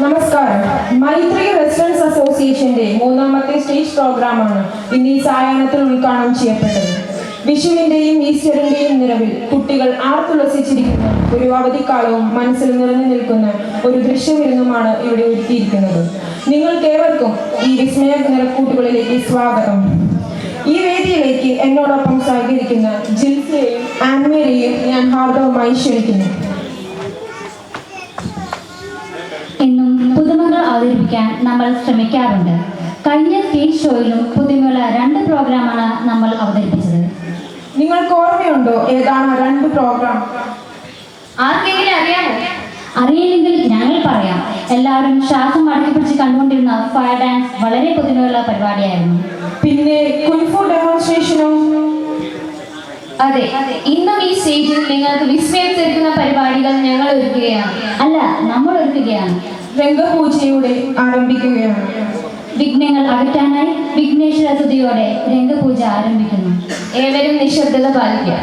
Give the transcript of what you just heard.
നമസ്കാരം. മൈത്രി റെസിഡൻസ് അസോസിയേഷന്റെ മൂന്നാമത്തെ സ്റ്റേജ് പ്രോഗ്രാമാണ് ഇന്ന് ഈ സായാഹ്നത്തിൽ ഉദ്ഘാടനം ചെയ്യപ്പെട്ടത്. വിഷുവിന്റെയും ഈസ്റ്ററിന്റെയും നിറവിൽ കുട്ടികൾ ആർത്തുല്ലസിച്ചിരിക്കുന്ന ഒരു അവധിക്കാലവും മനസ്സിൽ നിറഞ്ഞു നിൽക്കുന്ന ഒരു ദൃശ്യവിരുന്നുമാണ് ഇവിടെ ഒരുക്കിയിരിക്കുന്നത്. നിങ്ങൾക്കേവർക്കും ഈ വിസ്മയ നിറക്കൂട്ടുകളിലേക്ക് സ്വാഗതം. ഈ വേദിയിലേക്ക് എന്നോടൊപ്പം സഹകരിക്കുന്ന ജിൽസയെയും ആൻമേരെയും ഞാൻ ഹാർദവമായി ക്ഷണിക്കുന്നു. എന്നും പുതുമകൾ അവതരിപ്പിക്കാൻ നമ്മൾ ശ്രമിക്കാറുണ്ട്. കഴിഞ്ഞ സ്റ്റേജ് ഷോയിലും പുതുമയുള്ള 2 പ്രോഗ്രാമാണ് നമ്മൾ അവതരിപ്പിച്ചത്. നിങ്ങൾക്ക് ഓർമ്മയുണ്ടോ ഏതാണ് 2 പ്രോഗ്രാം? ആർക്കെങ്കിലും അറിയാമോ? അറിയില്ലെങ്കിൽ ഞങ്ങൾ പറയാം. എല്ലാവരും ശ്വാസം അടക്കി പിടിച്ച് കണ്ടുകൊണ്ടിരുന്ന ഫയർ ഡാൻസ് വളരെ പുതുമയുള്ള പരിപാടിയായിരുന്നു. പിന്നെ കുൻഫു ഡെമോൺസ്ട്രേഷനോ? അതെ, ഇന്നും ഈ സ്റ്റേജിൽ നിങ്ങൾക്ക് വിസ്മയം തീർക്കുന്ന പരിപാടികൾ ഞങ്ങൾ ഒരുക്കുകയാണ്. അല്ല, നമ്മൾ ഒരുക്കുകയാണ്. രംഗപൂജയുടെ ആരംഭിക്കുകയാണ്. വിഘ്നങ്ങൾ അകറ്റാനായി വിഘ്നേശ്വര സ്തുതിയോടെ രംഗപൂജ ആരംഭിക്കുന്നു. ഏവരും നിശബ്ദത പാലിക്കുക.